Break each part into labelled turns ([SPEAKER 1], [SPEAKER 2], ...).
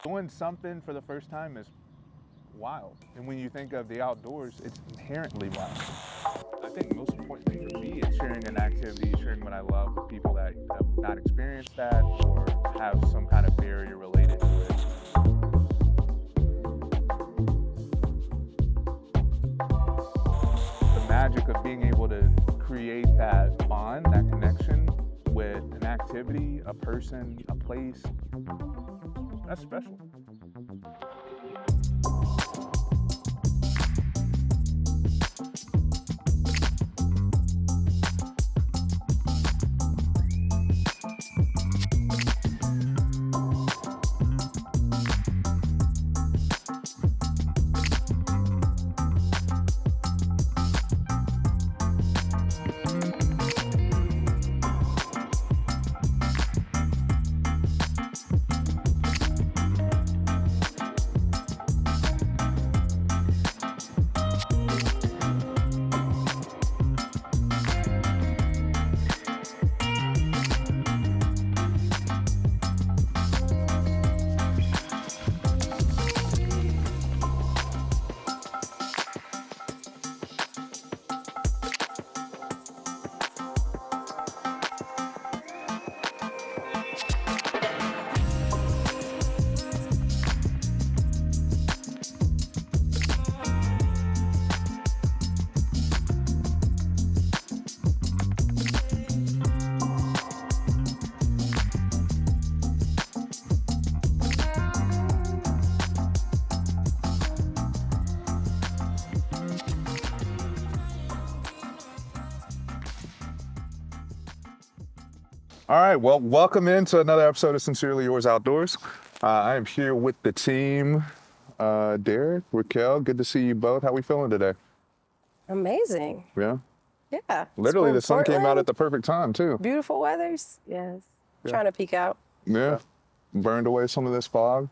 [SPEAKER 1] Doing something for the first time is wild. And when you think of the outdoors, it's inherently wild. I think most important thing for me is sharing an activity, sharing what I love with people that have not experienced that or have some kind of barrier related to it. The magic of being able to create that bond, that connection with an activity, a person, a place, that's special. All right, well, welcome into another episode of Sincerely Yours Outdoors. I am here with the team, Derek, Raquel, good to see you both. How we feeling today?
[SPEAKER 2] Amazing.
[SPEAKER 1] Yeah?
[SPEAKER 2] Yeah.
[SPEAKER 1] Literally, the sun came out
[SPEAKER 2] Portland,
[SPEAKER 1] at the perfect time, too.
[SPEAKER 2] beautiful weathers. Yes.
[SPEAKER 1] Yeah.
[SPEAKER 2] Trying to peek out.
[SPEAKER 1] Yeah. Burned away some of this fog.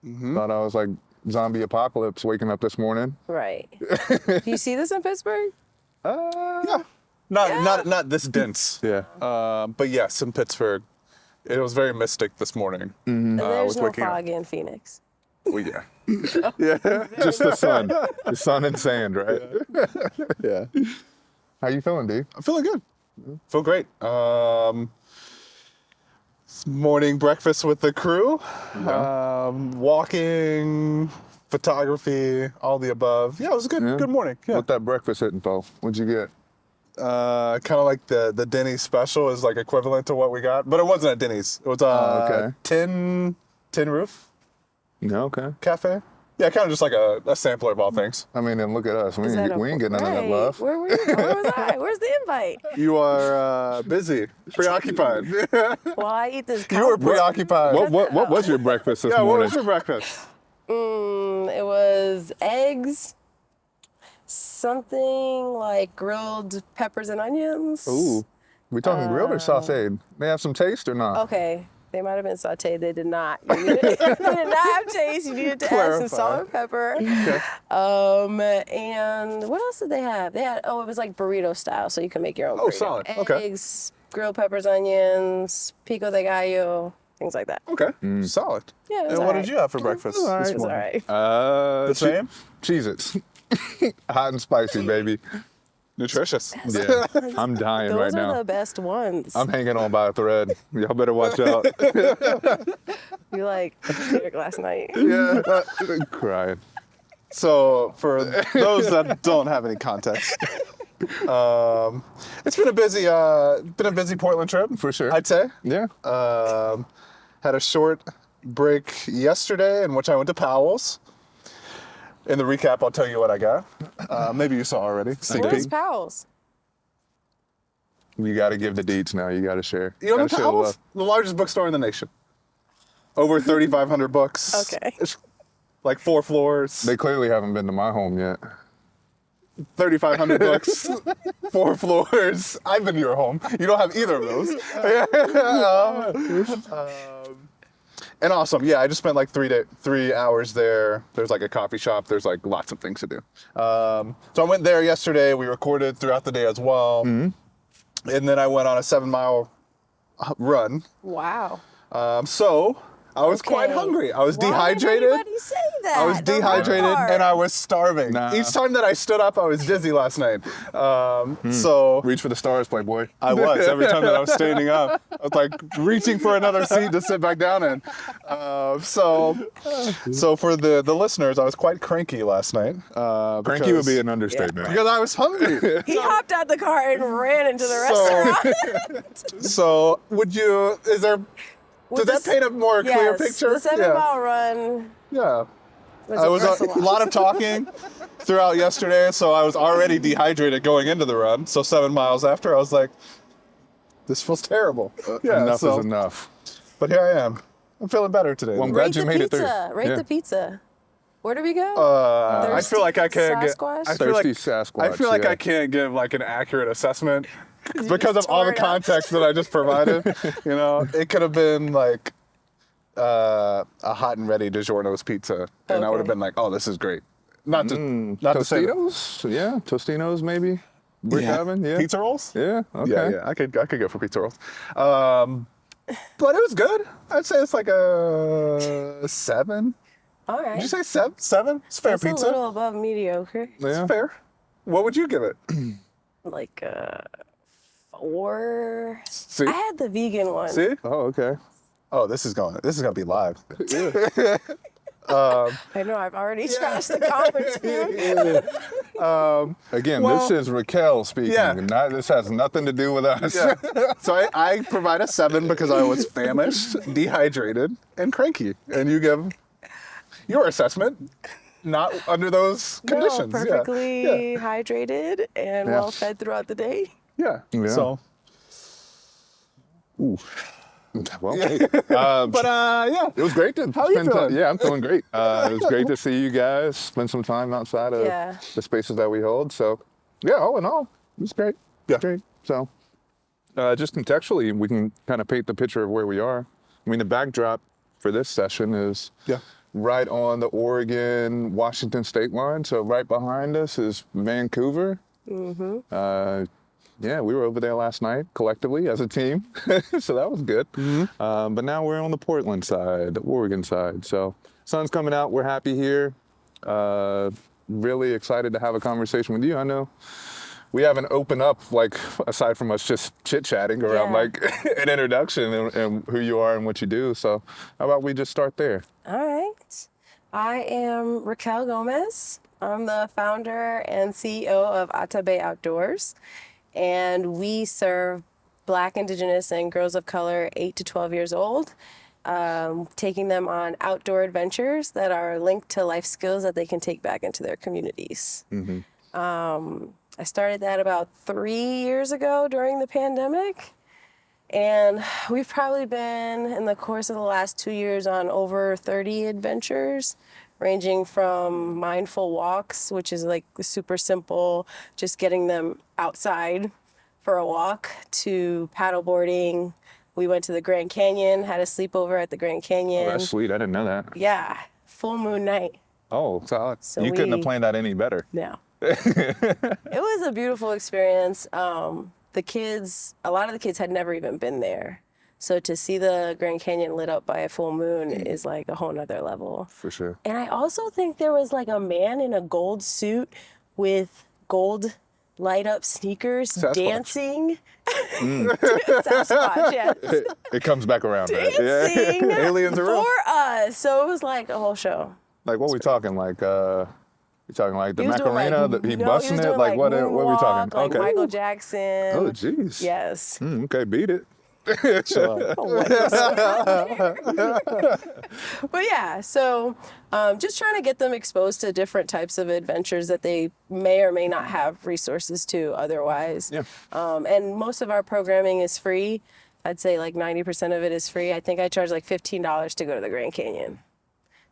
[SPEAKER 1] Thought I was like zombie apocalypse waking up this morning.
[SPEAKER 2] Right. Do you see this in Pittsburgh?
[SPEAKER 3] Yeah. Not this dense.
[SPEAKER 1] Yeah.
[SPEAKER 3] But yes, in Pittsburgh, it was very mystic this morning.
[SPEAKER 2] And there's no
[SPEAKER 3] waking up.
[SPEAKER 2] fog in Phoenix.
[SPEAKER 3] Well, yeah.
[SPEAKER 1] Just the sun and sand, right?
[SPEAKER 3] Yeah.
[SPEAKER 1] How you feeling, D?
[SPEAKER 3] I'm feeling good. Feel great. Morning breakfast with the crew. Walking, photography, all the above. Yeah, it was a good good morning. Yeah.
[SPEAKER 1] What that breakfast hitting, Paul? What'd you get?
[SPEAKER 3] Kind of like the Denny's special is like equivalent to what we got, but it wasn't at Denny's. It was
[SPEAKER 1] okay.
[SPEAKER 3] Tin Roof
[SPEAKER 1] No, okay.
[SPEAKER 3] Cafe. Yeah, kind of just like a sampler of all things.
[SPEAKER 1] I mean, and look at us. We ain't getting none of that
[SPEAKER 2] Right.
[SPEAKER 1] love.
[SPEAKER 2] Where were you? Where was I? Where's the invite?
[SPEAKER 3] You are busy, preoccupied.
[SPEAKER 2] Well, I eat this.
[SPEAKER 3] You were preoccupied.
[SPEAKER 1] What was your breakfast this
[SPEAKER 3] Yeah, what
[SPEAKER 1] morning?
[SPEAKER 3] was your breakfast?
[SPEAKER 2] It was eggs, something like grilled peppers and onions.
[SPEAKER 1] Ooh, we talking grilled or sauteed? They have some taste or not?
[SPEAKER 2] Okay. They might have been sauteed. They did not. They did not have taste. You needed to add some salt and pepper.
[SPEAKER 3] Okay.
[SPEAKER 2] And what else did they have? They had, it was like burrito style, so you can make your own burrito.
[SPEAKER 3] Solid. Okay.
[SPEAKER 2] Eggs, grilled peppers, onions, pico de gallo, things like that.
[SPEAKER 3] Okay. Solid.
[SPEAKER 2] Yeah, it was
[SPEAKER 3] And what
[SPEAKER 2] all
[SPEAKER 3] did
[SPEAKER 2] right.
[SPEAKER 3] you have for breakfast
[SPEAKER 2] It
[SPEAKER 3] this
[SPEAKER 2] was all
[SPEAKER 3] morning?
[SPEAKER 2] right.
[SPEAKER 3] The same?
[SPEAKER 1] Cheez-Its. Hot and spicy, baby.
[SPEAKER 3] Nutritious.
[SPEAKER 1] Yeah, I'm dying right
[SPEAKER 2] Those are
[SPEAKER 1] now.
[SPEAKER 2] the best ones.
[SPEAKER 1] I'm hanging on by a thread. Y'all better watch out.
[SPEAKER 2] You like Derek last night.
[SPEAKER 1] Yeah, crying.
[SPEAKER 3] So for those that don't have any context, it's been a busy Portland trip
[SPEAKER 1] For sure.
[SPEAKER 3] I'd say.
[SPEAKER 1] Yeah.
[SPEAKER 3] Had a short break yesterday in which I went to Powell's. In the recap, I'll tell you what I got. Maybe you saw already. Sneak
[SPEAKER 2] Where's
[SPEAKER 3] peek.
[SPEAKER 2] Powell's?
[SPEAKER 1] You got to give the deeds now. You got to share.
[SPEAKER 3] You know
[SPEAKER 1] Gotta share the
[SPEAKER 3] Powell's?
[SPEAKER 1] love.
[SPEAKER 3] The largest bookstore in the nation. Over 3,500 books.
[SPEAKER 2] Okay.
[SPEAKER 3] It's like 4 floors.
[SPEAKER 1] They clearly haven't been to my home yet.
[SPEAKER 3] 3,500 books, 4 floors. I've been to your home. You don't have either of those. And awesome. Yeah, I just spent like 3 hours there. There's like a coffee shop. There's like lots of things to do. So I went there yesterday. We recorded throughout the day as well. And then I went on a 7-mile run.
[SPEAKER 2] Wow.
[SPEAKER 3] So I was quite
[SPEAKER 2] Okay.
[SPEAKER 3] hungry. I was
[SPEAKER 2] Why
[SPEAKER 3] dehydrated.
[SPEAKER 2] did everybody say that?
[SPEAKER 3] I was
[SPEAKER 2] The red
[SPEAKER 3] dehydrated
[SPEAKER 2] part.
[SPEAKER 3] and I was starving.
[SPEAKER 1] Nah.
[SPEAKER 3] Each time that I stood up, I was dizzy last night. So
[SPEAKER 1] Reach for the stars, Playboy.
[SPEAKER 3] I was every time that I was standing up. I was like reaching for another seat to sit back down in. So for the listeners, I was quite cranky last night.
[SPEAKER 1] Cranky would be an understatement.
[SPEAKER 3] because I was hungry.
[SPEAKER 2] He hopped out the car and ran into the restaurant.
[SPEAKER 3] So does that paint a more clear picture?
[SPEAKER 2] The 7-mile run
[SPEAKER 3] Yeah.
[SPEAKER 2] was
[SPEAKER 3] I was
[SPEAKER 2] worth
[SPEAKER 3] a lot of talking throughout yesterday, so I was already dehydrated going into the run. So 7 miles after, I was like, this feels terrible.
[SPEAKER 1] Enough is enough.
[SPEAKER 3] But here I am. I'm feeling better today.
[SPEAKER 1] Well, I'm
[SPEAKER 2] Rate
[SPEAKER 1] glad you
[SPEAKER 2] the
[SPEAKER 1] made it through.
[SPEAKER 2] pizza. Rate
[SPEAKER 1] Yeah.
[SPEAKER 2] the pizza. Where do we go?
[SPEAKER 3] I feel like I can't get.
[SPEAKER 2] Sasquatch?
[SPEAKER 3] I feel like,
[SPEAKER 1] Thirsty Sasquatch,
[SPEAKER 3] I feel like
[SPEAKER 1] yeah.
[SPEAKER 3] I can't give like an accurate assessment because of
[SPEAKER 2] just
[SPEAKER 3] all the
[SPEAKER 2] tore it up.
[SPEAKER 3] context that I just provided. You know, it could have been like a hot and ready DiGiorno's pizza, and I would have
[SPEAKER 2] Okay.
[SPEAKER 3] been like, "Oh, this is great." Not to say that-
[SPEAKER 1] Tostitos? Yeah, Tostinos maybe. We're having, yeah.
[SPEAKER 3] Pizza rolls.
[SPEAKER 1] Yeah, okay.
[SPEAKER 3] Yeah, I could go for pizza rolls. But it was good. I'd say it's like a 7.
[SPEAKER 2] All right.
[SPEAKER 3] Did you say 7? 7? It's fair
[SPEAKER 2] That's
[SPEAKER 3] pizza.
[SPEAKER 2] a little above mediocre.
[SPEAKER 1] Yeah.
[SPEAKER 3] It's fair. What would you give it?
[SPEAKER 2] Like 4.
[SPEAKER 3] See?
[SPEAKER 2] I had the vegan one.
[SPEAKER 3] See?
[SPEAKER 1] Oh, okay.
[SPEAKER 3] Oh, this is gonna be live.
[SPEAKER 2] I know, I've already trashed the conference food.
[SPEAKER 1] Again,
[SPEAKER 3] Well,
[SPEAKER 1] this is Raquel speaking.
[SPEAKER 3] yeah.
[SPEAKER 1] This has nothing to do with us.
[SPEAKER 3] Yeah. So I provide a 7 because I was famished, dehydrated, and cranky. And you give your assessment not under those conditions.
[SPEAKER 2] No,
[SPEAKER 3] Yeah.
[SPEAKER 2] perfectly hydrated and
[SPEAKER 1] Yeah.
[SPEAKER 2] well fed throughout the day.
[SPEAKER 3] Yeah.
[SPEAKER 1] Yeah.
[SPEAKER 3] So,
[SPEAKER 1] Well,
[SPEAKER 3] Yeah.
[SPEAKER 1] hey,
[SPEAKER 3] but yeah.
[SPEAKER 1] it was great to
[SPEAKER 3] How you
[SPEAKER 1] spend time.
[SPEAKER 3] feeling?
[SPEAKER 1] Yeah, I'm feeling great. It was great to see you guys spend some time outside of
[SPEAKER 2] Yeah.
[SPEAKER 1] the spaces that we hold. So, yeah, all in all, it was great.
[SPEAKER 3] Yeah.
[SPEAKER 1] Great. So, just contextually, we can kind of paint the picture of where we are. I mean, the backdrop for this session is
[SPEAKER 3] Yeah.
[SPEAKER 1] right on the Oregon-Washington state line. So right behind us is Vancouver. Mm-hmm. Yeah, we were over there last night collectively as a team, so that was good. Mm-hmm. But now we're on the Portland side, the Oregon side. So sun's coming out, we're happy here. Really excited to have a conversation with you. I know we haven't opened up, like, aside from us just chit-chatting around,
[SPEAKER 2] Yeah.
[SPEAKER 1] like, an introduction and who you are and what you do. So how about we just start there?
[SPEAKER 2] All right. I am Raquel Gomez. I'm the founder and CEO of Atabey Outdoors, and we serve Black, Indigenous, and girls of color 8 to 12 years old, taking them on outdoor adventures that are linked to life skills that they can take back into their communities. I started that about 3 years ago during the pandemic. And we've probably been, in the course of the last 2 years, on over 30 adventures, ranging from mindful walks, which is like super simple, just getting them outside for a walk, to paddleboarding. We went to the Grand Canyon, had a sleepover at the Grand Canyon.
[SPEAKER 1] Oh, that's sweet. I didn't know that.
[SPEAKER 2] Yeah, full moon night.
[SPEAKER 1] Oh,
[SPEAKER 3] Solid.
[SPEAKER 2] So
[SPEAKER 1] you couldn't have
[SPEAKER 2] we-
[SPEAKER 1] planned that any better.
[SPEAKER 2] No. It was a beautiful experience. The kids, a lot of the kids had never even been there. So to see the Grand Canyon lit up by a full moon is like a whole nother level.
[SPEAKER 1] For sure.
[SPEAKER 2] And I also think there was like a man in a gold suit with gold light up sneakers
[SPEAKER 3] Sasquatch.
[SPEAKER 2] dancing. Sasquatch, yes.
[SPEAKER 1] It comes back around, right?
[SPEAKER 2] Dancing
[SPEAKER 3] Aliens are real.
[SPEAKER 2] for us. So it was like a whole show.
[SPEAKER 1] Like, what we talking? Like, you talking like the
[SPEAKER 2] He was doing,
[SPEAKER 1] Macarena?
[SPEAKER 2] like,
[SPEAKER 1] he
[SPEAKER 2] no,
[SPEAKER 1] busting
[SPEAKER 2] was
[SPEAKER 1] it?
[SPEAKER 2] doing,
[SPEAKER 1] Like, what are we talking?
[SPEAKER 2] moonwalk, like
[SPEAKER 1] Okay.
[SPEAKER 2] Michael Jackson.
[SPEAKER 1] Oh, jeez.
[SPEAKER 2] Yes.
[SPEAKER 1] Okay, beat it.
[SPEAKER 2] But yeah, so just trying to get them exposed to different types of adventures that they may or may not have resources to otherwise.
[SPEAKER 1] Yeah.
[SPEAKER 2] And most of our programming is free. I'd say like 90% of it is free. I think I charge like $15 to go to the Grand Canyon.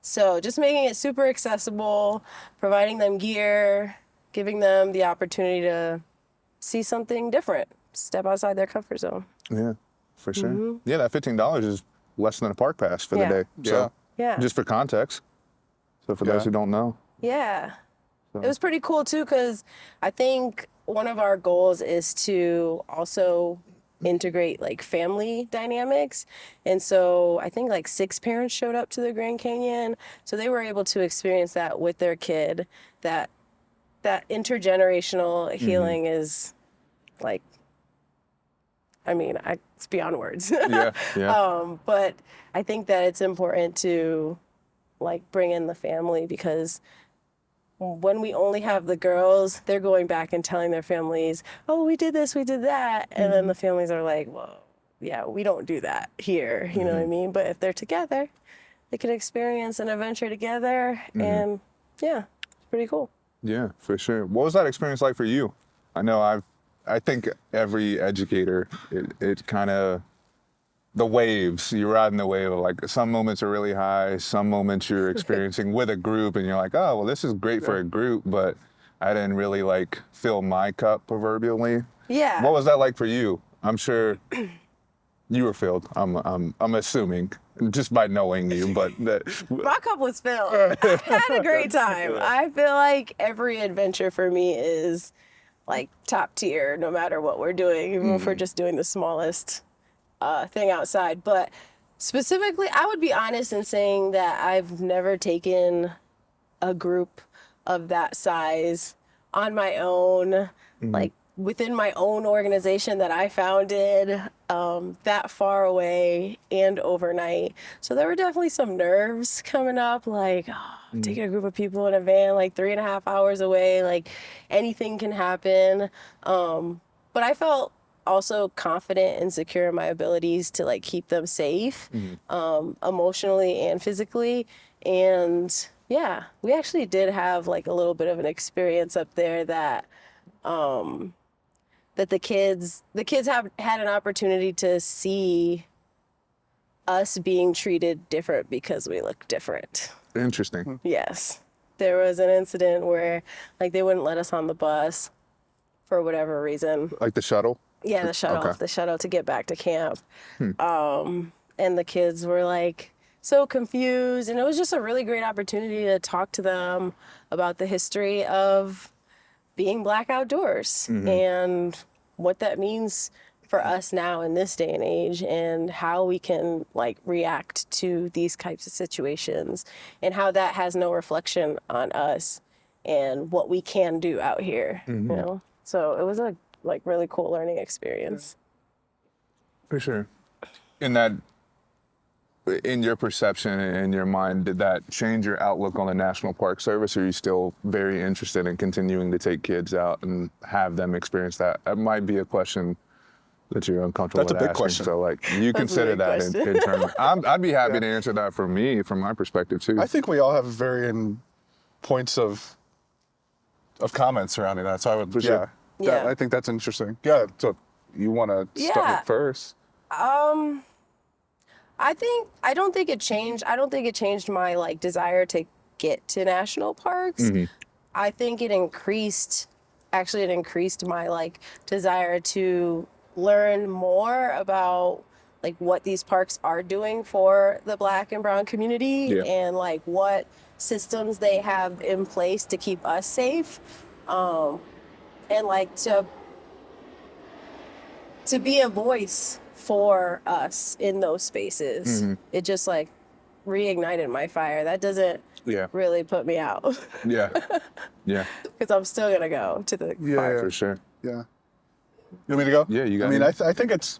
[SPEAKER 2] So just making it super accessible, providing them gear, giving them the opportunity to see something different, step outside their comfort zone.
[SPEAKER 1] Yeah, for sure. Yeah, that $15 is less than a park pass for
[SPEAKER 2] Yeah.
[SPEAKER 1] the day. So,
[SPEAKER 2] Yeah.
[SPEAKER 1] just for context. So for those who don't know.
[SPEAKER 2] Yeah. It was pretty cool too, because I think one of our goals is to also integrate like family dynamics. And so I think like 6 parents showed up to the Grand Canyon. So they were able to experience that with their kid. That intergenerational healing is like, I mean, it's beyond words.
[SPEAKER 1] Yeah.
[SPEAKER 2] But I think that it's important to like bring in the family, because when we only have the girls, they're going back and telling their families, oh, we did this, we did that. And then the families are like, well, yeah, we don't do that here. You know what I mean? But if they're together, they can experience an adventure together. And yeah, it's pretty cool.
[SPEAKER 1] Yeah, for sure. What was that experience like for you? I know I think every educator, it kind of, the waves, you're riding the wave of like some moments are really high, some moments you're experiencing with a group and you're like, oh, well, this is great for a group, but I didn't really like fill my cup proverbially.
[SPEAKER 2] Yeah.
[SPEAKER 1] What was that like for you? I'm sure you were filled. I'm assuming just by knowing you, but
[SPEAKER 2] My cup was filled. I had a great time. I feel like every adventure for me is like top tier, no matter what we're doing, even if we're just doing the smallest thing outside. But specifically, I would be honest in saying that I've never taken a group of that size on my own, like within my own organization that I founded, that far away and overnight. So there were definitely some nerves coming up, like taking a group of people in a van like 3.5 hours away, like anything can happen. But I felt also confident and secure in my abilities to like keep them safe, emotionally and physically. And yeah, we actually did have like a little bit of an experience up there that that the kids have had an opportunity to see us being treated different because we look different.
[SPEAKER 1] Interesting.
[SPEAKER 2] Yes. There was an incident where like they wouldn't let us on the bus for whatever reason.
[SPEAKER 1] Like the shuttle?
[SPEAKER 2] Yeah, the shuttle.
[SPEAKER 1] Okay.
[SPEAKER 2] The shuttle to get back to camp. And the kids were like so confused, and it was just a really great opportunity to talk to them about the history of being Black outdoors and what that means for us now in this day and age, and how we can like react to these types of situations, and how that has no reflection on us and what we can do out here, you know? So it was a like really cool learning experience.
[SPEAKER 1] For sure. In your perception, in your mind, did that change your outlook on the National Park Service, or are you still very interested in continuing to take kids out and have them experience that? That might be a question that you're uncomfortable
[SPEAKER 3] That's
[SPEAKER 1] with
[SPEAKER 3] a big
[SPEAKER 1] asking.
[SPEAKER 3] question.
[SPEAKER 1] So like, you consider that in terms I'd be happy to answer that from my perspective too.
[SPEAKER 3] I think we all have varying points of comments surrounding that. So I would,
[SPEAKER 2] Yeah.
[SPEAKER 3] I think that's interesting. Yeah. So you want to start first?
[SPEAKER 2] I don't think it changed. I don't think it changed my like desire to get to national parks. I think it increased my like desire to learn more about like what these parks are doing for the Black and brown community, and like what systems they have in place to keep us safe, and like to be a voice for us in those spaces. It just like reignited my fire. That doesn't really put me out.
[SPEAKER 1] Yeah.
[SPEAKER 2] Because I'm still gonna go to the park.
[SPEAKER 1] For sure.
[SPEAKER 3] Yeah. You want me to go?
[SPEAKER 1] Yeah, you got
[SPEAKER 3] I mean,
[SPEAKER 1] it.
[SPEAKER 3] I think it's,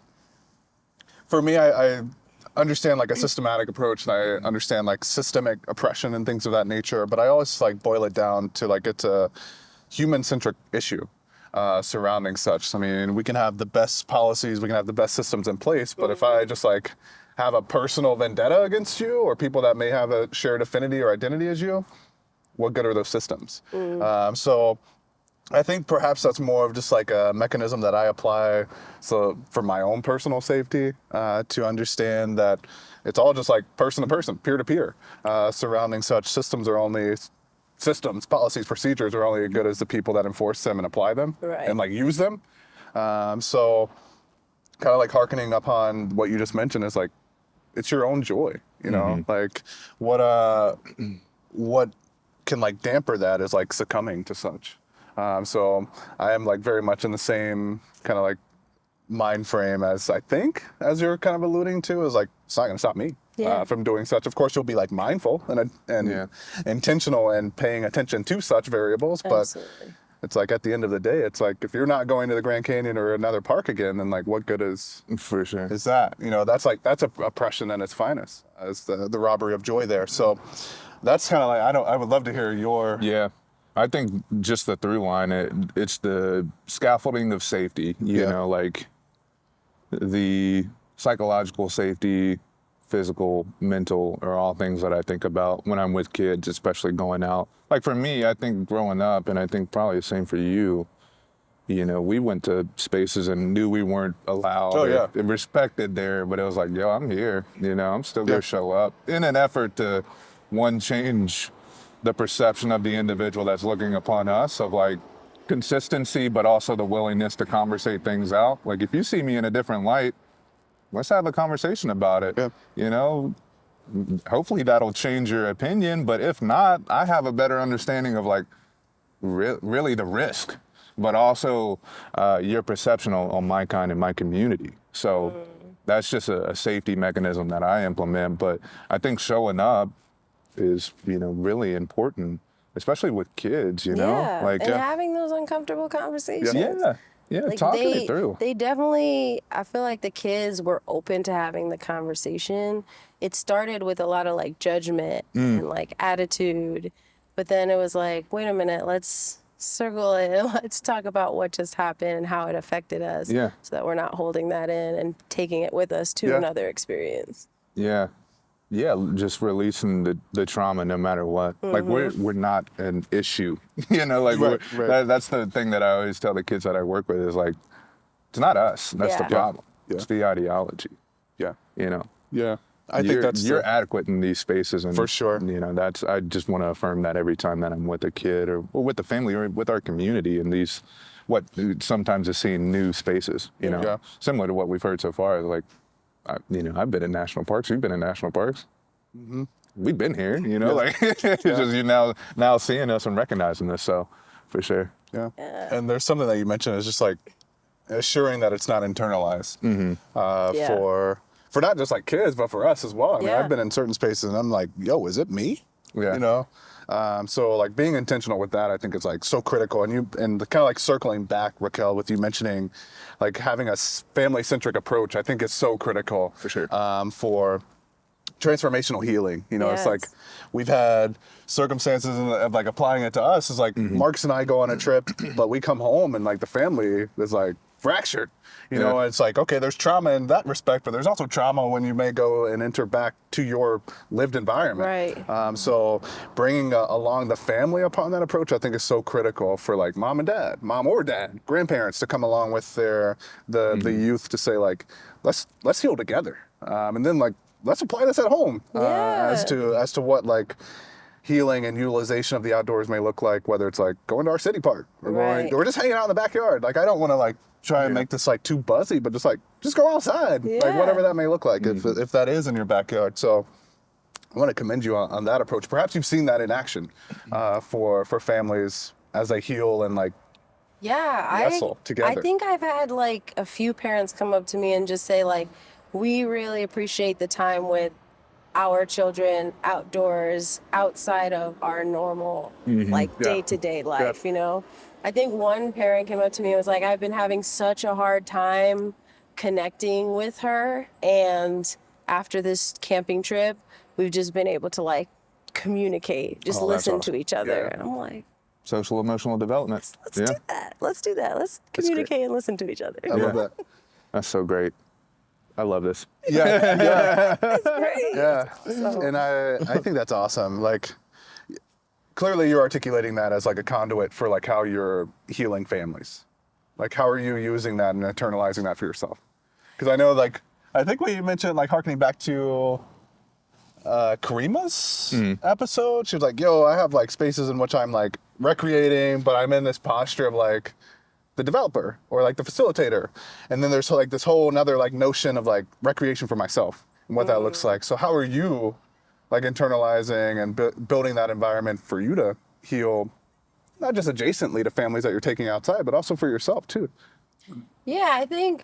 [SPEAKER 3] for me, I understand like a systematic approach, and I understand like systemic oppression and things of that nature, but I always like boil it down to like it's a human-centric issue surrounding such. I mean, we can have the best policies, we can have the best systems in place, but if I just like have a personal vendetta against you, or people that may have a shared affinity or identity as you, what good are those systems? So I think perhaps that's more of just like a mechanism that I apply for my own personal safety, to understand that it's all just like person to person, peer to peer, surrounding such systems policies, procedures are only as good as the people that enforce them and apply them and like use them. So kind of like hearkening upon what you just mentioned is like, it's your own joy, you know, like what can like damper that is like succumbing to such. So I am like very much in the same kind of like mind frame as you're kind of alluding to, is like, it's not going to stop me from doing such. Of course, you'll be like mindful and intentional and paying attention to such variables, but
[SPEAKER 2] Absolutely.
[SPEAKER 3] it's like at the end of the day, it's like if you're not going to the Grand Canyon or another park again, then like what good is
[SPEAKER 1] For sure.
[SPEAKER 3] that? You know, that's oppression at its finest, as the robbery of joy there. So that's kind of like, I would love to hear your
[SPEAKER 1] Yeah. I think just the through line, it's the scaffolding of safety, you know, like the psychological safety, physical, mental, are all things that I think about when I'm with kids, especially going out. Like for me, I think growing up, and I think probably the same for you, you know, we went to spaces and knew we weren't allowed or respected there, but it was like, yo, I'm here, you know, I'm still gonna show up in an effort to, one, change the perception of the individual that's looking upon us, of like consistency, but also the willingness to conversate things out. Like if you see me in a different light, let's have a conversation about it.
[SPEAKER 3] Yeah.
[SPEAKER 1] You know, hopefully that'll change your opinion, but if not, I have a better understanding of like really the risk, but also your perception on my kind and my community. So that's just a safety mechanism that I implement. But I think showing up is, you know, really important, especially with kids, you know? Like,
[SPEAKER 2] and having those uncomfortable conversations. Like
[SPEAKER 1] talking it through.
[SPEAKER 2] They definitely, I feel like the kids were open to having the conversation. It started with a lot of like judgment and like attitude, but then it was like, wait a minute, let's circle it and let's talk about what just happened and how it affected us, so that we're not holding that in and taking it with us to another experience.
[SPEAKER 1] Just releasing the trauma no matter what. Like we're not an issue, you know, like that's the thing that I always tell the kids that I work with, is like, it's not us, that's the problem. It's the ideology. You know?
[SPEAKER 3] I think
[SPEAKER 1] you're adequate in these spaces, and
[SPEAKER 3] for sure,
[SPEAKER 1] you know, I just want to affirm that every time that I'm with a kid or with the family or with our community in these, what sometimes is seeing new spaces, you know, similar to what we've heard so far. Like, you know, I've been in national parks. You've been in national parks. We've been here, you know, like it's just you now seeing us and recognizing this. So, for sure.
[SPEAKER 3] And there's something that you mentioned is just like assuring that it's not internalized for not just like kids, but for us as well. I mean, I've been in certain spaces and I'm like, yo, is it me? You know. So like being intentional with that, I think is like so critical. And kind of like circling back, Raquel, with you mentioning like having a family-centric approach, I think is so critical
[SPEAKER 1] for sure
[SPEAKER 3] for transformational healing. You know, it's like we've had circumstances of like applying it to us is like Marcus and I go on a trip, but we come home and like the family is like fractured. You know, it's like, okay, there's trauma in that respect, but there's also trauma when you may go and enter back to your lived environment. So bringing along the family upon that approach, I think is so critical for like mom or dad, grandparents to come along with the youth to say like, let's heal together. And then like, let's apply this at home as to what like healing and utilization of the outdoors may look like, whether it's like going to our city park or just hanging out in the backyard. Like, I don't want to like try and make this like too buzzy, but just go outside, like whatever that may look like, if that is in your backyard. So I want to commend you on that approach. Perhaps you've seen that in action for families as they heal and like wrestle together.
[SPEAKER 2] I think I've had like a few parents come up to me and just say like, we really appreciate the time with our children outdoors, outside of our normal like day-to-day life, you know? I think one parent came up to me and was like, I've been having such a hard time connecting with her, and after this camping trip, we've just been able to like communicate, just listen to each other. And I'm like,
[SPEAKER 1] social emotional development.
[SPEAKER 2] Let's do that. Let's communicate and listen to each other.
[SPEAKER 3] I love that.
[SPEAKER 1] That's so great. I love this.
[SPEAKER 2] It's great.
[SPEAKER 3] And I think that's awesome. Like, clearly you're articulating that as like a conduit for like how you're healing families. Like, how are you using that and internalizing that for yourself? Because I know, like, I think what you mentioned, like harkening back to Karima's episode, she was like, yo, I have like spaces in which I'm like recreating, but I'm in this posture of like the developer or like the facilitator. And then there's like this whole another like notion of like recreation for myself and what that looks like. So how are you like internalizing and building that environment for you to heal, not just adjacently to families that you're taking outside, but also for yourself too?
[SPEAKER 2] Yeah, I think,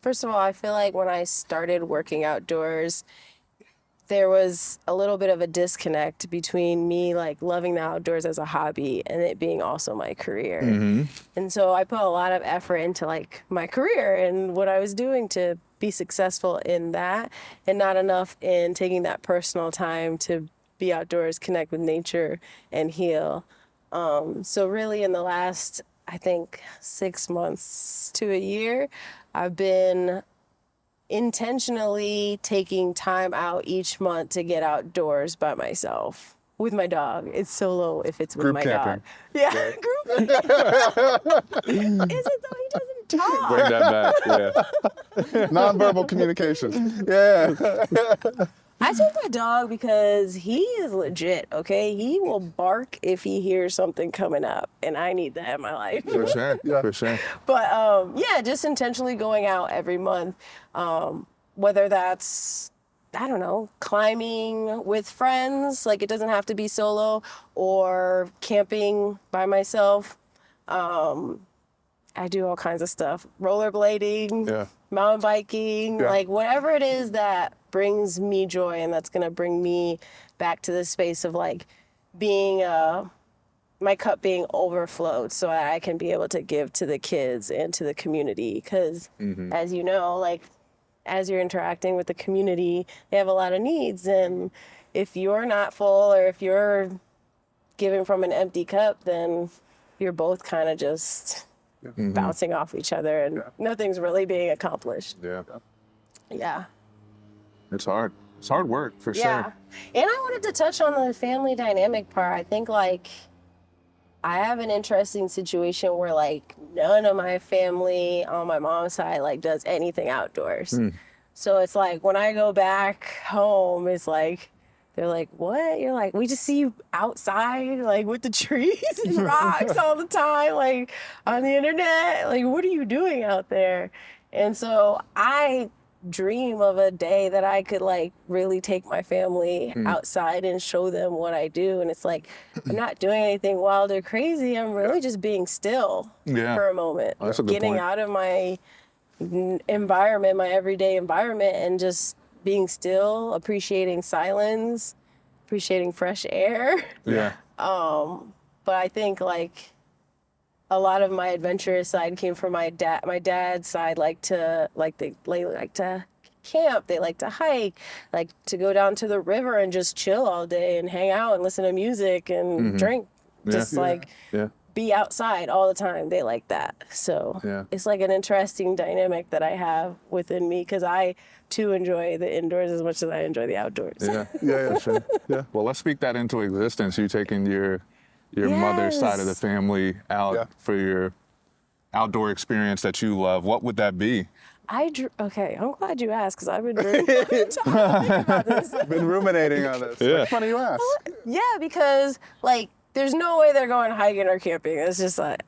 [SPEAKER 2] first of all, I feel like when I started working outdoors, there was a little bit of a disconnect between me like loving the outdoors as a hobby and it being also my career. And so I put a lot of effort into like my career and what I was doing to be successful in that, and not enough in taking that personal time to be outdoors, connect with nature, and heal. So really in the last, I think, 6 months to a year, I've been intentionally taking time out each month to get outdoors by myself with my dog. It's solo if it's with
[SPEAKER 3] Group
[SPEAKER 2] my
[SPEAKER 3] camping.
[SPEAKER 2] dog. Yeah, group. Is it though? He doesn't talk.
[SPEAKER 1] Bring that back. Yeah.
[SPEAKER 3] Nonverbal communication. Yeah.
[SPEAKER 2] I take my dog because he is legit, okay? He will bark if he hears something coming up, and I need that in my life.
[SPEAKER 1] For sure.
[SPEAKER 3] Yeah.
[SPEAKER 1] For sure.
[SPEAKER 2] But yeah, just intentionally going out every month, whether that's, I don't know, climbing with friends, like it doesn't have to be solo, or camping by myself. I do all kinds of stuff, rollerblading,
[SPEAKER 1] Yeah.
[SPEAKER 2] mountain biking,
[SPEAKER 3] Yeah.
[SPEAKER 2] like whatever it is that brings me joy and that's gonna bring me back to this space of like being my cup being overflowed so I can be able to give to the kids and to the community. Because as you know, like as you're interacting with the community, they have a lot of needs. And if you're not full or if you're giving from an empty cup, then you're both kind of just bouncing off each other and nothing's really being accomplished.
[SPEAKER 1] Yeah.
[SPEAKER 2] Yeah.
[SPEAKER 1] It's hard. It's hard work for
[SPEAKER 2] Yeah.
[SPEAKER 1] sure.
[SPEAKER 2] And I wanted to touch on the family dynamic part. I think like I have an interesting situation where like none of my family on my mom's side like does anything outdoors. So it's like when I go back home, it's like they're like, what? You're like, we just see you outside, like with the trees and rocks all the time, like on the internet. Like, what are you doing out there? And so I dream of a day that I could like really take my family outside and show them what I do. And it's like, I'm not doing anything wild or crazy. I'm really just being still for a moment.
[SPEAKER 1] Oh, that's a good
[SPEAKER 2] getting
[SPEAKER 1] point.
[SPEAKER 2] out of my environment, my everyday environment, and just being still, appreciating silence, appreciating fresh air.
[SPEAKER 1] Yeah.
[SPEAKER 2] But I think like a lot of my adventurous side came from my dad. My dad's side like to camp, they like to hike, like to go down to the river and just chill all day and hang out and listen to music and drink. Just like be outside all the time. They like that. So it's like an interesting dynamic that I have within me because I too enjoy the indoors as much as I enjoy the outdoors.
[SPEAKER 3] Yeah. Sure. Yeah.
[SPEAKER 1] Well, let's speak that into existence. You taking your mother's side of the
[SPEAKER 2] Yes.
[SPEAKER 1] family out for your outdoor experience that you love. What would that be?
[SPEAKER 2] Okay, I'm glad you asked because I've been dreaming about this.
[SPEAKER 3] Been ruminating on this.
[SPEAKER 1] Yeah.
[SPEAKER 3] Like, funny you ask.
[SPEAKER 2] Yeah, because like there's no way they're going hiking or camping. It's just like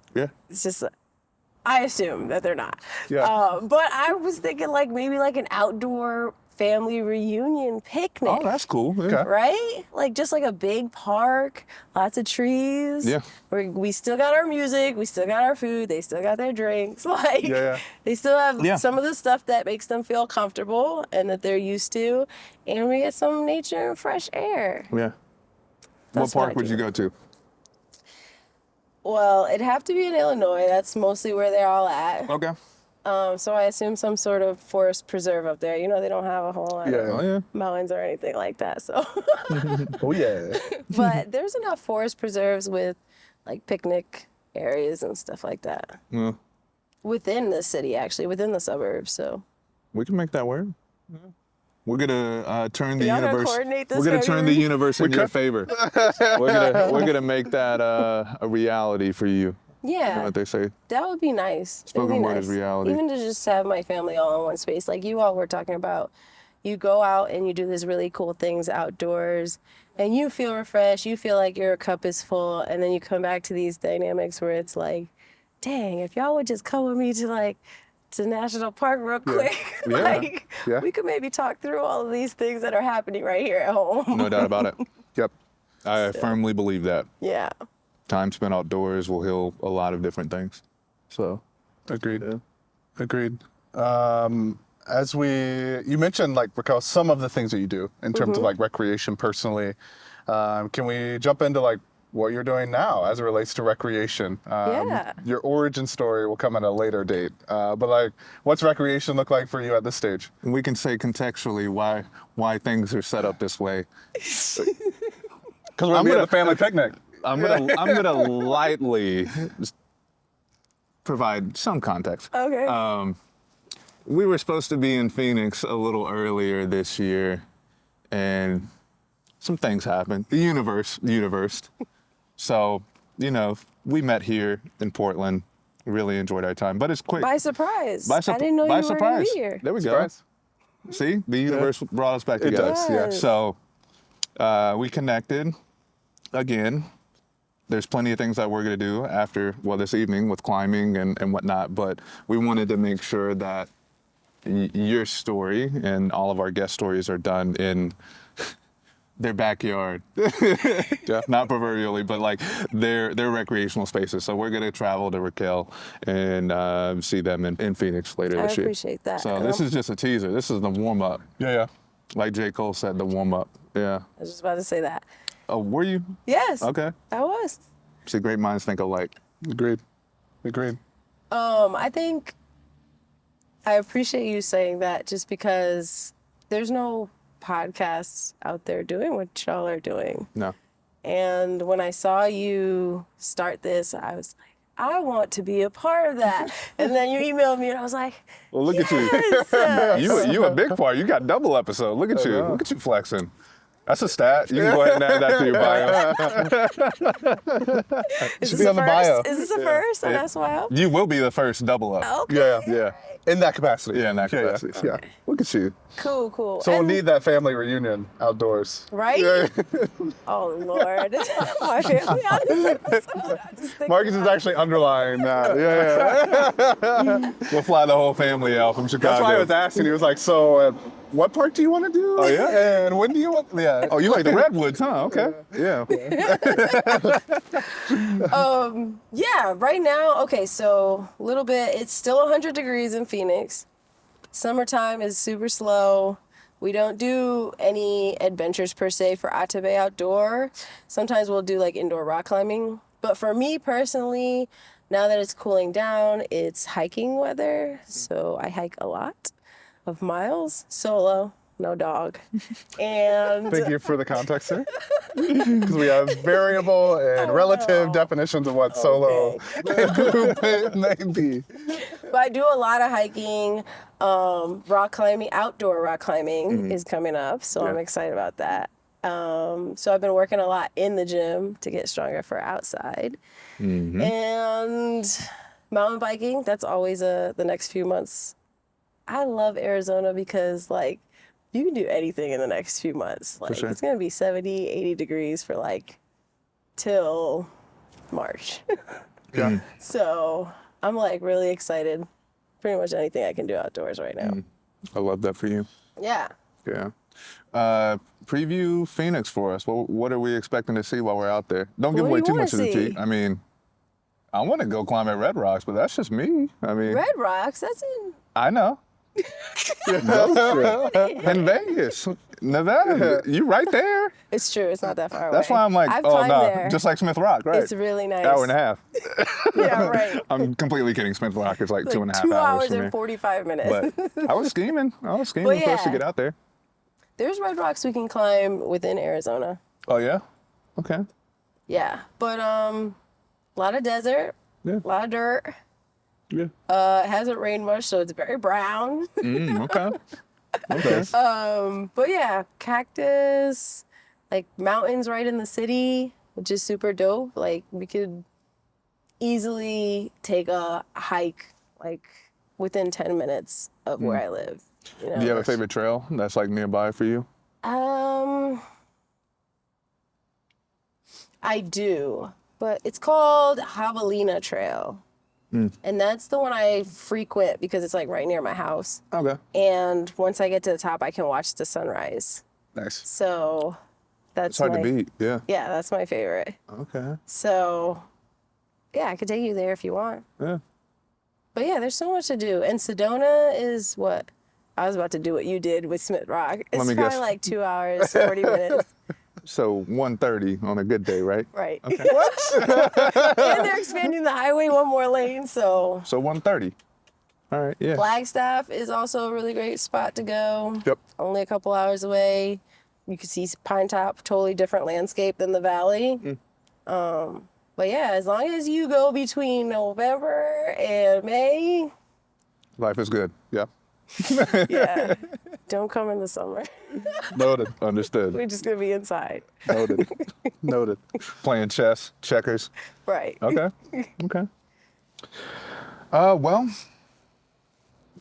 [SPEAKER 2] I assume that they're not.
[SPEAKER 3] Yeah.
[SPEAKER 2] But I was thinking like maybe like an outdoor family reunion picnic.
[SPEAKER 1] Oh, that's cool. Yeah.
[SPEAKER 2] Right? Like just like a big park, lots of trees.
[SPEAKER 1] Yeah.
[SPEAKER 2] We still got our music, we still got our food, they still got their drinks. Like they still have some of the stuff that makes them feel comfortable and that they're used to. And we get some nature and fresh air.
[SPEAKER 1] Yeah.
[SPEAKER 2] That's
[SPEAKER 1] What
[SPEAKER 2] what
[SPEAKER 1] park
[SPEAKER 2] I
[SPEAKER 1] would
[SPEAKER 2] do.
[SPEAKER 1] you go to?
[SPEAKER 2] Well, it'd have to be in Illinois. That's mostly where they're all at.
[SPEAKER 1] Okay.
[SPEAKER 2] So I assume some sort of forest preserve up there. You know, they don't have a whole lot of
[SPEAKER 1] Oh, yeah.
[SPEAKER 2] mountains or anything like that. So,
[SPEAKER 3] Oh yeah.
[SPEAKER 2] but there's enough forest preserves with like picnic areas and stuff like that
[SPEAKER 1] Well,
[SPEAKER 2] within the city, actually, within the suburbs. So
[SPEAKER 1] we can make that work. We're gonna turn the
[SPEAKER 2] Y'all gonna
[SPEAKER 1] universe.
[SPEAKER 2] coordinate this
[SPEAKER 1] We're gonna
[SPEAKER 2] for
[SPEAKER 1] turn
[SPEAKER 2] me?
[SPEAKER 1] the universe in your favor. We're gonna make that a reality for you. You know
[SPEAKER 2] yeah,
[SPEAKER 1] what they say?
[SPEAKER 2] that would be nice. It would
[SPEAKER 1] Spoken
[SPEAKER 2] be
[SPEAKER 1] word is reality.
[SPEAKER 2] Even to just have my family all in one space, like you all were talking about. You go out and you do these really cool things outdoors, and you feel refreshed. You feel like your cup is full, and then you come back to these dynamics where it's like, dang, if y'all would just come with me to National Park real quick, like we could maybe talk through all of these things that are happening right here at home.
[SPEAKER 1] No doubt about it.
[SPEAKER 3] Yep.
[SPEAKER 1] I firmly believe that.
[SPEAKER 2] Yeah.
[SPEAKER 1] Time spent outdoors will heal a lot of different things. So
[SPEAKER 3] Agreed.
[SPEAKER 1] Yeah.
[SPEAKER 3] Agreed. You mentioned like Raquel, some of the things that you do in terms of like recreation personally. Can we jump into like what you're doing now as it relates to recreation?
[SPEAKER 2] Yeah.
[SPEAKER 3] Your origin story will come at a later date. But like, what's recreation look like for you at this stage?
[SPEAKER 4] We can say contextually why things are set up this way.
[SPEAKER 3] Because we're gonna be at the family picnic.
[SPEAKER 4] I'm gonna lightly provide some context.
[SPEAKER 2] Okay.
[SPEAKER 4] We were supposed to be in Phoenix a little earlier this year, and some things happened. The universe. So, we met here in Portland. Really enjoyed our time, but it's quick.
[SPEAKER 2] By surprise. I didn't know you were going to be here.
[SPEAKER 4] There we
[SPEAKER 3] Surprise.
[SPEAKER 4] go. See, the universe brought us back together.
[SPEAKER 3] does, yeah.
[SPEAKER 4] So, we connected again. There's plenty of things that we're going to do after, this evening with climbing and whatnot, but we wanted to make sure that your story and all of our guest stories are done in their backyard.
[SPEAKER 3] Yeah.
[SPEAKER 4] Not proverbially, but like their recreational spaces. So we're going to travel to Raquel and see them in Phoenix later
[SPEAKER 2] I
[SPEAKER 4] this year.
[SPEAKER 2] appreciate that.
[SPEAKER 4] So
[SPEAKER 2] And
[SPEAKER 4] this is just a teaser. This is the warm-up.
[SPEAKER 3] Yeah.
[SPEAKER 4] Like J. Cole said, the warm-up. Yeah.
[SPEAKER 2] I was just about to say that.
[SPEAKER 4] Oh, were you?
[SPEAKER 2] Yes.
[SPEAKER 4] Okay.
[SPEAKER 2] I was.
[SPEAKER 4] See, great minds think alike.
[SPEAKER 3] Agreed.
[SPEAKER 2] I think I appreciate you saying that just because there's no podcasts out there doing what y'all are doing.
[SPEAKER 4] No.
[SPEAKER 2] And when I saw you start this, I was like, I want to be a part of that. And then you emailed me and I was like,
[SPEAKER 4] Well, look at you.
[SPEAKER 2] yes.
[SPEAKER 4] You a big part. You got double episode. Look at you. Look at you flexing. That's a stat. You can go ahead and add that to your bio.
[SPEAKER 2] Is
[SPEAKER 3] should
[SPEAKER 2] this
[SPEAKER 3] be
[SPEAKER 2] a
[SPEAKER 3] on the
[SPEAKER 2] first?
[SPEAKER 3] bio.
[SPEAKER 2] Is this a first on SYL?
[SPEAKER 4] You will be the first double up.
[SPEAKER 2] Okay.
[SPEAKER 3] Yeah. In that capacity.
[SPEAKER 4] Yeah, in that capacity.
[SPEAKER 3] Yeah.
[SPEAKER 4] Look at you.
[SPEAKER 2] Cool.
[SPEAKER 3] So we'll
[SPEAKER 2] And-
[SPEAKER 3] need that family reunion outdoors.
[SPEAKER 2] Right?
[SPEAKER 3] Yeah.
[SPEAKER 2] Oh, Lord. My family on this episode. I just think
[SPEAKER 3] Marcus is actually underlying that. Yeah.
[SPEAKER 4] We'll fly the whole family out from Chicago.
[SPEAKER 3] That's why I was asking. He was like, so what part do you want to do?
[SPEAKER 4] Oh, yeah?
[SPEAKER 3] And when do you want? Yeah.
[SPEAKER 4] Oh, you like the redwoods, huh? Okay. Yeah.
[SPEAKER 2] Yeah, right now, okay, so a little bit, it's still 100 degrees in Phoenix. Summertime is super slow. We don't do any adventures per se for Atabey Outdoor. Sometimes we'll do like indoor rock climbing. But for me personally, now that it's cooling down, it's hiking weather. So I hike a lot of miles solo, no dog. And
[SPEAKER 3] Thank you for the context there. Because we have variable and relative definitions of what solo and group may be.
[SPEAKER 2] but I do a lot of hiking. Rock climbing, outdoor rock climbing is coming up, so I'm excited about that. So I've been working a lot in the gym to get stronger for outside. And mountain biking, that's always the next few months. I love Arizona because like you can do anything in the next few months. Like
[SPEAKER 4] sure.
[SPEAKER 2] it's gonna be 70, 80 degrees for like till March.
[SPEAKER 3] Yeah.
[SPEAKER 2] So I'm like really excited. Pretty much anything I can do outdoors right now.
[SPEAKER 4] I love that for you.
[SPEAKER 2] Yeah.
[SPEAKER 4] Yeah. Preview Phoenix for us. What are we expecting to see while we're out there? Don't give
[SPEAKER 2] What do
[SPEAKER 4] away
[SPEAKER 2] you
[SPEAKER 4] too
[SPEAKER 2] wanna
[SPEAKER 4] much of the
[SPEAKER 2] see?
[SPEAKER 4] tea. I mean, I want to go climb at Red Rocks, but that's just me. I mean,
[SPEAKER 2] Red Rocks, that's in
[SPEAKER 4] I know. In Vegas, Nevada, you right there.
[SPEAKER 2] it's true, it's not that far away.
[SPEAKER 4] That's why I'm like,
[SPEAKER 2] I've
[SPEAKER 4] oh
[SPEAKER 2] climbed
[SPEAKER 4] no,
[SPEAKER 2] there.
[SPEAKER 4] just like Smith Rock, right?
[SPEAKER 2] It's really nice.
[SPEAKER 4] Hour and a half.
[SPEAKER 2] Yeah, right.
[SPEAKER 4] I'm completely kidding. Smith Rock is like
[SPEAKER 2] Like
[SPEAKER 4] 2.5
[SPEAKER 2] 2
[SPEAKER 4] hours
[SPEAKER 2] hours
[SPEAKER 4] from
[SPEAKER 2] and
[SPEAKER 4] here.
[SPEAKER 2] 45 minutes.
[SPEAKER 4] But I was scheming. But
[SPEAKER 2] But
[SPEAKER 4] for us to
[SPEAKER 2] yeah.
[SPEAKER 4] get out there.
[SPEAKER 2] There's Red Rocks we can climb within Arizona.
[SPEAKER 4] Oh yeah. Okay.
[SPEAKER 2] Yeah. But a lot of desert,
[SPEAKER 4] Yeah.
[SPEAKER 2] a lot of dirt.
[SPEAKER 4] Yeah.
[SPEAKER 2] It hasn't rained much, so it's very brown.
[SPEAKER 4] Okay. Okay.
[SPEAKER 2] But yeah, cactus, like mountains right in the city, which is super dope. Like we could easily take a hike like within 10 minutes of where I live. You know?
[SPEAKER 4] Do you have a favorite trail that's like nearby for you?
[SPEAKER 2] I do, but it's called Javelina Trail. And that's the one I frequent because it's like right near my house.
[SPEAKER 4] Okay.
[SPEAKER 2] And once I get to the top, I can watch the sunrise.
[SPEAKER 3] Nice.
[SPEAKER 2] So that's
[SPEAKER 4] It's hard to beat. Yeah.
[SPEAKER 2] Yeah, that's my favorite.
[SPEAKER 4] Okay.
[SPEAKER 2] So yeah, I could take you there if you want.
[SPEAKER 4] Yeah.
[SPEAKER 2] But yeah, there's so much to do. And Sedona is what? I was about to do what you did with Smith Rock. It's
[SPEAKER 4] me
[SPEAKER 2] probably
[SPEAKER 4] guess.
[SPEAKER 2] like 2 hours, 40 minutes.
[SPEAKER 4] So 1:30 on a good day, right?
[SPEAKER 2] Right.
[SPEAKER 4] Okay.
[SPEAKER 2] And they're expanding the highway one more lane, so.
[SPEAKER 4] So 1:30. All right, yeah.
[SPEAKER 2] Flagstaff is also a really great spot to go.
[SPEAKER 3] Yep.
[SPEAKER 2] Only a couple hours away. You can see Pine Top, totally different landscape than the valley. But yeah, as long as you go between November and May,
[SPEAKER 4] Life is good.
[SPEAKER 3] Yeah.
[SPEAKER 2] yeah, don't come in the summer.
[SPEAKER 3] Noted.
[SPEAKER 4] Understood.
[SPEAKER 2] We're just gonna be inside.
[SPEAKER 3] Noted. Noted.
[SPEAKER 4] Playing chess, checkers.
[SPEAKER 2] Right.
[SPEAKER 4] Okay. Okay. Well,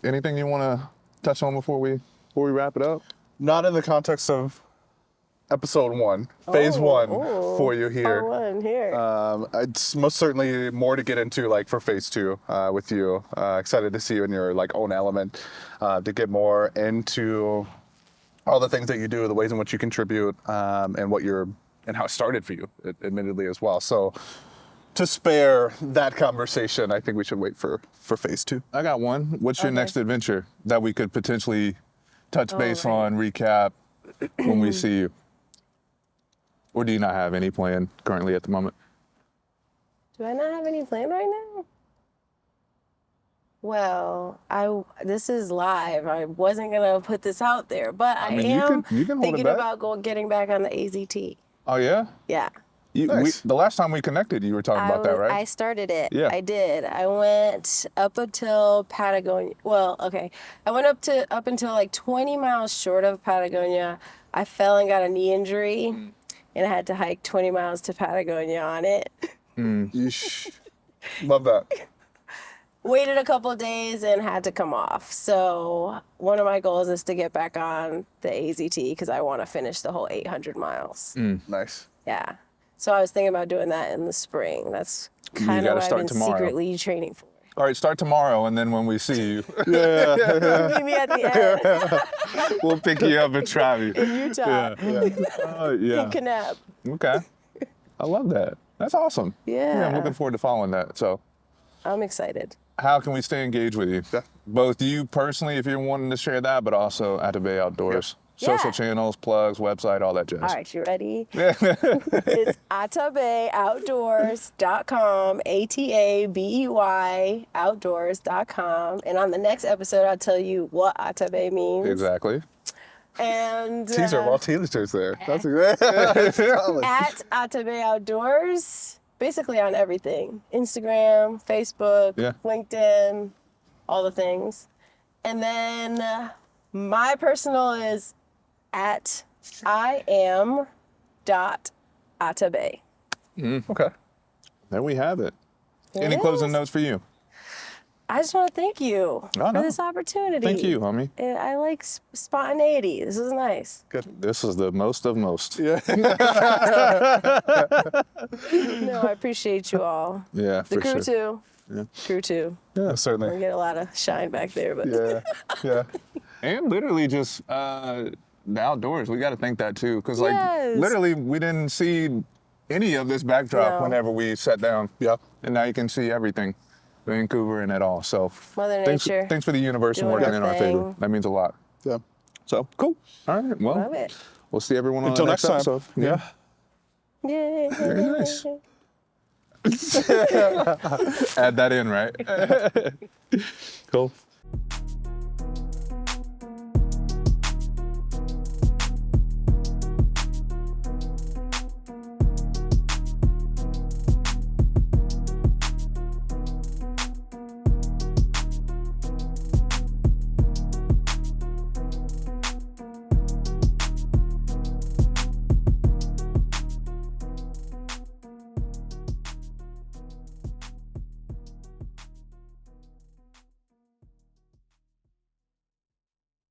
[SPEAKER 4] anything you want to touch on before we wrap it up?
[SPEAKER 3] Not in the context of episode 1, phase 1 for you here.
[SPEAKER 2] Part 1 here.
[SPEAKER 3] It's most certainly more to get into like for phase 2 with you. Excited to see you in your like own element, to get more into all the things that you do, the ways in which you contribute, and how it started for you, admittedly as well. So to spare that conversation, I think we should wait for phase 2.
[SPEAKER 4] I got one. What's your next adventure that we could potentially touch base on, recap when we see you? Or do you not have any plan currently at the moment?
[SPEAKER 2] Do I not have any plan right now? Well, this is live. I wasn't gonna put this out there, but I
[SPEAKER 4] mean,
[SPEAKER 2] am
[SPEAKER 4] you can hold it
[SPEAKER 2] thinking
[SPEAKER 4] back.
[SPEAKER 2] about getting back on the AZT.
[SPEAKER 4] Oh, yeah?
[SPEAKER 2] Yeah.
[SPEAKER 3] Nice.
[SPEAKER 4] The last time we connected, you were talking about that, right?
[SPEAKER 2] I started it.
[SPEAKER 4] Yeah.
[SPEAKER 2] I did. I went up until Patagonia. Well, okay. I went up until like 20 miles short of Patagonia. I fell and got a knee injury, and I had to hike 20 miles to Patagonia on it.
[SPEAKER 3] Yeesh. Love that.
[SPEAKER 2] Waited a couple of days and had to come off. So one of my goals is to get back on the AZT because I want to finish the whole 800 miles.
[SPEAKER 3] Nice.
[SPEAKER 2] Yeah. So I was thinking about doing that in the spring. That's kind
[SPEAKER 4] gotta
[SPEAKER 2] of what I've
[SPEAKER 4] start
[SPEAKER 2] been
[SPEAKER 4] tomorrow.
[SPEAKER 2] secretly training for.
[SPEAKER 4] All right, start tomorrow, and then when we see you,
[SPEAKER 2] Meet me at the end
[SPEAKER 4] we'll pick you up and try you.
[SPEAKER 2] in Utah.
[SPEAKER 4] Yeah.
[SPEAKER 2] In Kanab.
[SPEAKER 4] Okay. I love that. That's awesome.
[SPEAKER 2] Yeah.
[SPEAKER 4] I'm looking forward to following that. So,
[SPEAKER 2] I'm excited.
[SPEAKER 4] how can we stay engaged with you?
[SPEAKER 3] Yeah.
[SPEAKER 4] Both you personally, if you're wanting to share that, but also Atabey Outdoors. Social
[SPEAKER 2] Yeah.
[SPEAKER 4] channels, plugs, website, all that jazz.
[SPEAKER 2] All right, you ready? It's AtabeyOutdoors.com, ATABEY outdoors.com. And on the next episode, I'll tell you what Atabey means.
[SPEAKER 4] Exactly.
[SPEAKER 2] And
[SPEAKER 3] Teaser of all teasers there. That's solid.
[SPEAKER 2] at Atabey Outdoors, basically on everything. Instagram, Facebook,
[SPEAKER 4] Yeah.
[SPEAKER 2] LinkedIn, all the things. And then my personal is at iam.atabey.
[SPEAKER 3] Okay.
[SPEAKER 4] There we have it.
[SPEAKER 2] There
[SPEAKER 4] Any
[SPEAKER 2] it
[SPEAKER 4] closing
[SPEAKER 2] is.
[SPEAKER 4] notes for you?
[SPEAKER 2] I just want to thank you
[SPEAKER 4] Oh,
[SPEAKER 2] for
[SPEAKER 4] no.
[SPEAKER 2] this opportunity.
[SPEAKER 4] Thank you, homie.
[SPEAKER 2] I like spontaneity. This is nice.
[SPEAKER 4] This is the most of most.
[SPEAKER 3] Yeah.
[SPEAKER 2] No, I appreciate you all.
[SPEAKER 4] Yeah,
[SPEAKER 2] The
[SPEAKER 4] for
[SPEAKER 2] crew
[SPEAKER 4] sure.
[SPEAKER 2] too.
[SPEAKER 4] Yeah.
[SPEAKER 2] Crew too.
[SPEAKER 3] Yeah,
[SPEAKER 2] I
[SPEAKER 3] certainly.
[SPEAKER 2] get a lot of shine back there, but
[SPEAKER 3] Yeah. Yeah.
[SPEAKER 4] And literally just the outdoors. We got to think that too, because
[SPEAKER 2] Yes.
[SPEAKER 4] literally we didn't see any of this backdrop
[SPEAKER 2] No.
[SPEAKER 4] whenever we sat down.
[SPEAKER 3] Yeah.
[SPEAKER 4] And now you can see everything, Vancouver and it all. So
[SPEAKER 2] Mother
[SPEAKER 4] thanks,
[SPEAKER 2] Nature
[SPEAKER 4] thanks for the universe
[SPEAKER 2] doing
[SPEAKER 4] working
[SPEAKER 2] her
[SPEAKER 4] in our favor.
[SPEAKER 2] thing.
[SPEAKER 4] That means a lot.
[SPEAKER 3] Yeah.
[SPEAKER 4] So cool. All right. Well,
[SPEAKER 2] love it.
[SPEAKER 4] we'll see everyone on
[SPEAKER 3] Until
[SPEAKER 4] the
[SPEAKER 3] next
[SPEAKER 4] next
[SPEAKER 3] time.
[SPEAKER 4] episode.
[SPEAKER 3] Yeah.
[SPEAKER 2] Yay.
[SPEAKER 4] Very nice. Add that in, right? Cool.